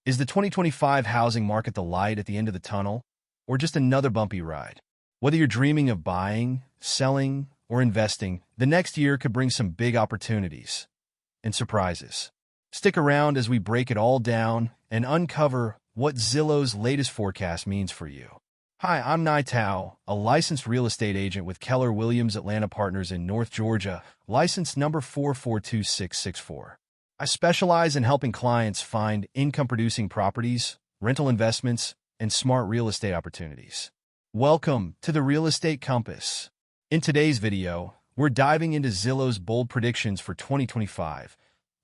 Is the 2025 housing market the light at the end of the tunnel, or just another bumpy ride? Whether you're dreaming of buying, selling, or investing, the next year could bring some big opportunities and surprises. Stick around as we break it all down and uncover what Zillow's latest forecast means for you. Hi, I'm Nai Tao, a licensed real estate agent with Keller Williams Atlanta Partners in North Georgia, license number 4426664. I specialize in helping clients find income-producing properties, rental investments, and smart real estate opportunities. Welcome to the Real Estate Compass. In today's video, we're diving into Zillow's bold predictions for 2025,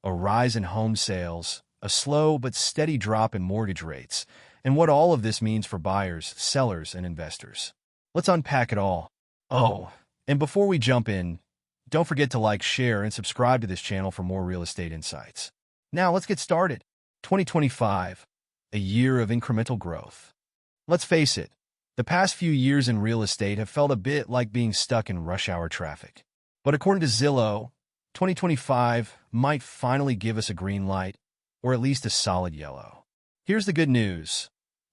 a rise in home sales, a slow but steady drop in mortgage rates, and what all of this means for buyers, sellers, and investors. Let's unpack it all. Oh, and before we jump in, don't forget to like, share, and subscribe to this channel for more real estate insights. Now, let's get started. 2025, a year of incremental growth. Let's face it, the past few years in real estate have felt a bit like being stuck in rush hour traffic. But according to Zillow, 2025 might finally give us a green light, or at least a solid yellow. Here's the good news.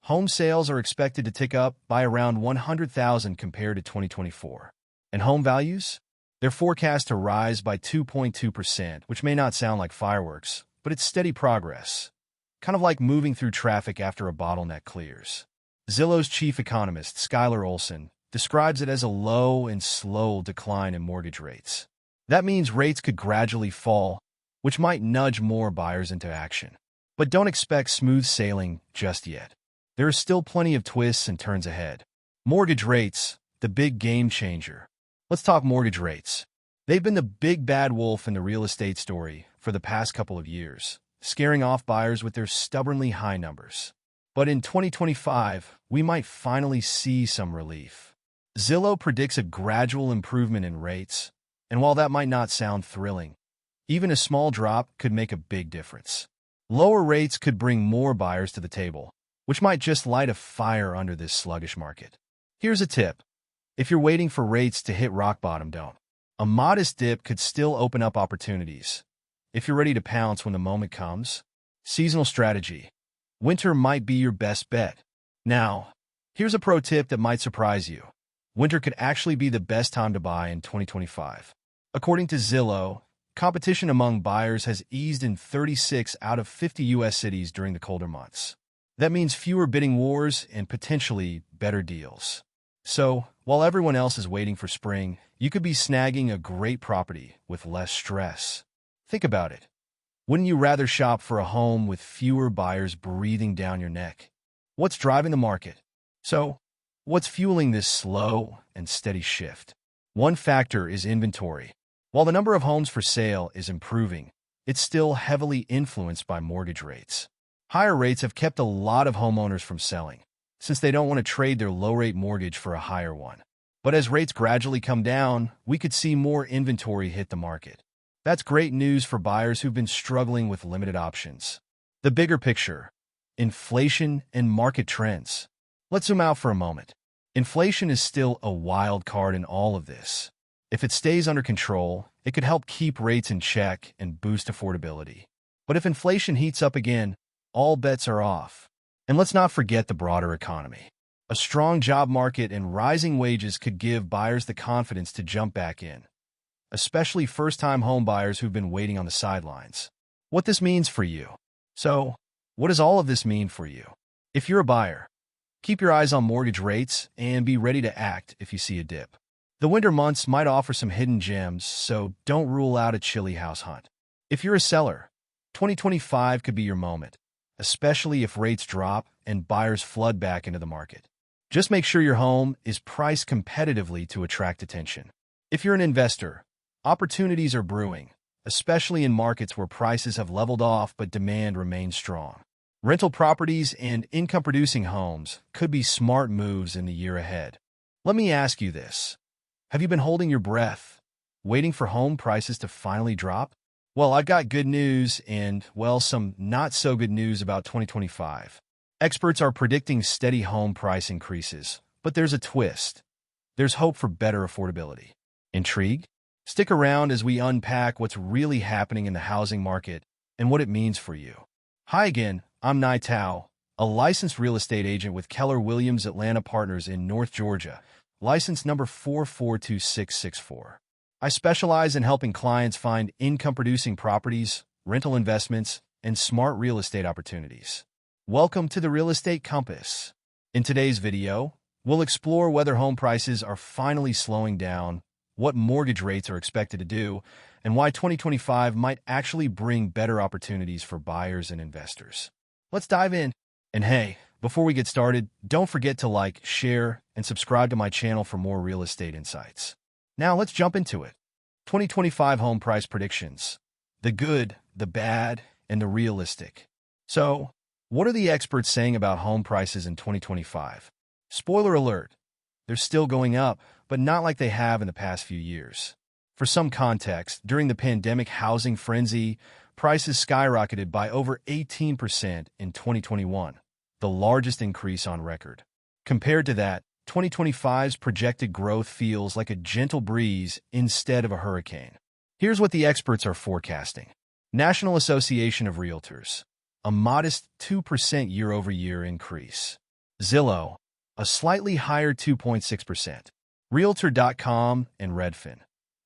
Home sales are expected to tick up by around 100,000 compared to 2024. And home values? They're forecast to rise by 2.2%, which may not sound like fireworks, but it's steady progress. Kind of like moving through traffic after a bottleneck clears. Zillow's chief economist, Skylar Olson, describes it as a low and slow decline in mortgage rates. That means rates could gradually fall, which might nudge more buyers into action. But don't expect smooth sailing just yet. There are still plenty of twists and turns ahead. Mortgage rates, the big game changer. Let's talk mortgage rates. They've been the big bad wolf in the real estate story for the past couple of years, scaring off buyers with their stubbornly high numbers. But in 2025, we might finally see some relief. Zillow predicts a gradual improvement in rates, and while that might not sound thrilling, even a small drop could make a big difference. Lower rates could bring more buyers to the table, which might just light a fire under this sluggish market. Here's a tip. If you're waiting for rates to hit rock bottom, don't. A modest dip could still open up opportunities. If you're ready to pounce when the moment comes, seasonal strategy. Winter might be your best bet. Now, here's a pro tip that might surprise you. Winter could actually be the best time to buy in 2025. According to Zillow, competition among buyers has eased in 36 out of 50 U.S. cities during the colder months. That means fewer bidding wars and potentially better deals. So, while everyone else is waiting for spring, you could be snagging a great property with less stress. Think about it. Wouldn't you rather shop for a home with fewer buyers breathing down your neck? What's driving the market? So, what's fueling this slow and steady shift? One factor is inventory. While the number of homes for sale is improving, it's still heavily influenced by mortgage rates. Higher rates have kept a lot of homeowners from selling, since they don't want to trade their low-rate mortgage for a higher one. But as rates gradually come down, we could see more inventory hit the market. That's great news for buyers who've been struggling with limited options. The bigger picture: inflation and market trends. Let's zoom out for a moment. Inflation is still a wild card in all of this. If it stays under control, it could help keep rates in check and boost affordability. But if inflation heats up again, all bets are off. And let's not forget the broader economy. A strong job market and rising wages could give buyers the confidence to jump back in, especially first-time home buyers who've been waiting on the sidelines. What this means for you. So, what does all of this mean for you? If you're a buyer, keep your eyes on mortgage rates and be ready to act if you see a dip. The winter months might offer some hidden gems, so don't rule out a chilly house hunt. If you're a seller, 2025 could be your moment, especially if rates drop and buyers flood back into the market. Just make sure your home is priced competitively to attract attention. If you're an investor, opportunities are brewing, especially in markets where prices have leveled off but demand remains strong. Rental properties and income-producing homes could be smart moves in the year ahead. Let me ask you this. Have you been holding your breath, waiting for home prices to finally drop? Well, I've got good news and, well, some not-so-good news about 2025. Experts are predicting steady home price increases, but there's a twist. There's hope for better affordability. Intrigued? Stick around as we unpack what's really happening in the housing market and what it means for you. Hi again, I'm Nai Tao, a licensed real estate agent with Keller Williams Atlanta Partners in North Georgia, license number 442664. I specialize in helping clients find income-producing properties, rental investments, and smart real estate opportunities. Welcome to the Real Estate Compass. In today's video, we'll explore whether home prices are finally slowing down, what mortgage rates are expected to do, and why 2025 might actually bring better opportunities for buyers and investors. Let's dive in. And hey, before we get started, don't forget to like, share, and subscribe to my channel for more real estate insights. Now let's jump into it. 2025 home price predictions. The good, the bad, and the realistic. So, what are the experts saying about home prices in 2025? Spoiler alert, they're still going up, but not like they have in the past few years. For some context, during the pandemic housing frenzy, prices skyrocketed by over 18% in 2021, the largest increase on record. Compared to that, 2025's projected growth feels like a gentle breeze instead of a hurricane. Here's what the experts are forecasting. National Association of Realtors, a modest 2% year-over-year increase. Zillow, a slightly higher 2.6%. Realtor.com and Redfin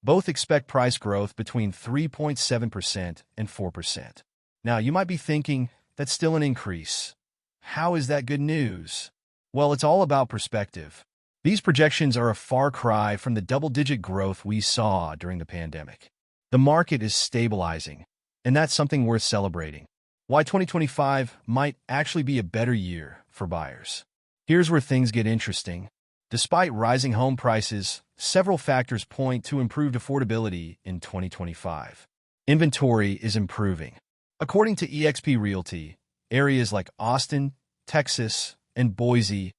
both expect price growth between 3.7% and 4%. Now, you might be thinking, that's still an increase. How is that good news? Well, it's all about perspective. These projections are a far cry from the double-digit growth we saw during the pandemic. The market is stabilizing, and that's something worth celebrating. Why 2025 might actually be a better year for buyers. Here's where things get interesting. Despite rising home prices, several factors point to improved affordability in 2025. Inventory is improving. According to eXp Realty, areas like Austin, Texas, and Boise,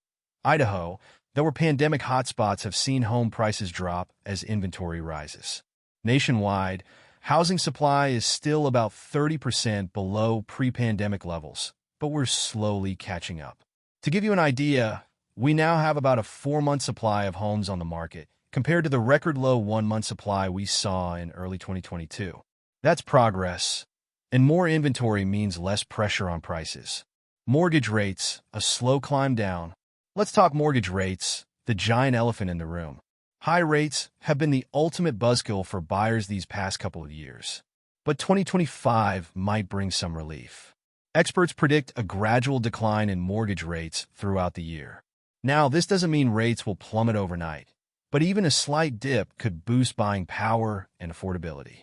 Idaho, that were pandemic hotspots have seen home prices drop as inventory rises. Nationwide, housing supply is still about 30% below pre-pandemic levels, but we're slowly catching up. To give you an idea, we now have about a 4-month supply of homes on the market, compared to the record low 1-month supply we saw in early 2022. That's progress, and more inventory means less pressure on prices. Mortgage rates, a slow climb down. Let's talk mortgage rates, the giant elephant in the room. High rates have been the ultimate buzzkill for buyers these past couple of years. But 2025 might bring some relief. Experts predict a gradual decline in mortgage rates throughout the year. Now, this doesn't mean rates will plummet overnight, but even a slight dip could boost buying power and affordability.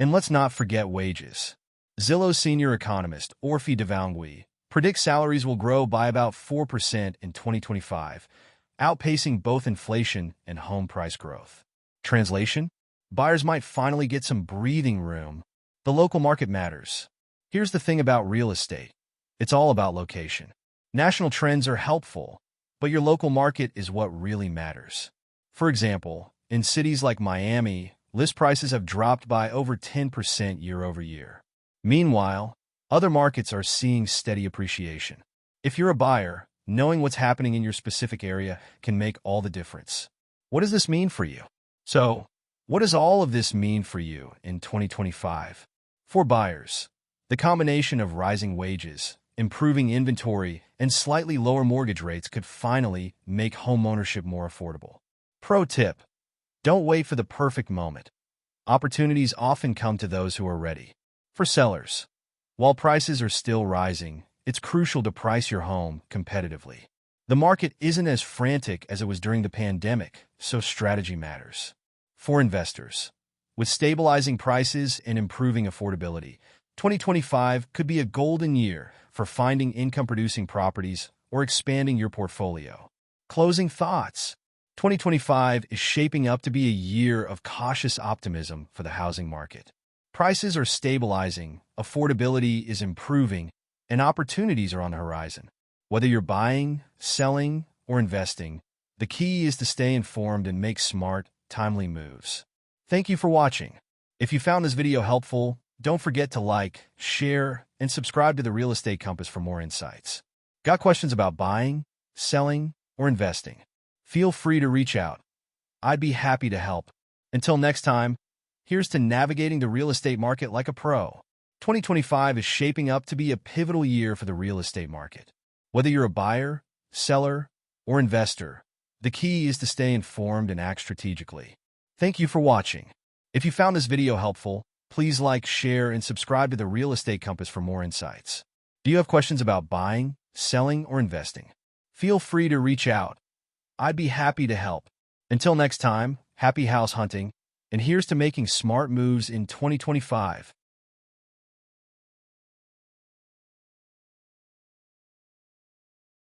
And let's not forget wages. Zillow senior economist Orphy Devangui predicts salaries will grow by about 4% in 2025, outpacing both inflation and home price growth. Translation? Buyers might finally get some breathing room. The local market matters. Here's the thing about real estate. It's all about location. National trends are helpful, but your local market is what really matters. For example, in cities like Miami, list prices have dropped by over 10% year-over-year. Meanwhile, other markets are seeing steady appreciation. If you're a buyer, knowing what's happening in your specific area can make all the difference. What does this mean for you? So, what does all of this mean for you in 2025? For buyers, the combination of rising wages, improving inventory, and slightly lower mortgage rates could finally make homeownership more affordable. Pro tip: don't wait for the perfect moment. Opportunities often come to those who are ready. For sellers, while prices are still rising, it's crucial to price your home competitively. The market isn't as frantic as it was during the pandemic, so strategy matters. For investors, with stabilizing prices and improving affordability, 2025 could be a golden year for finding income-producing properties or expanding your portfolio. Closing thoughts. 2025 is shaping up to be a year of cautious optimism for the housing market. Prices are stabilizing, affordability is improving, and opportunities are on the horizon. Whether you're buying, selling, or investing, the key is to stay informed and make smart, timely moves. Thank you for watching. If you found this video helpful, don't forget to like, share, and subscribe to the Real Estate Compass for more insights. Got questions about buying, selling, or investing? Feel free to reach out. I'd be happy to help. Until next time, here's to navigating the real estate market like a pro. 2025 is shaping up to be a pivotal year for the real estate market. Whether you're a buyer, seller, or investor, the key is to stay informed and act strategically. Thank you for watching. If you found this video helpful, please like, share, and subscribe to the Real Estate Compass for more insights. Do you have questions about buying, selling, or investing? Feel free to reach out. I'd be happy to help. Until next time, happy house hunting, and here's to making smart moves in 2025.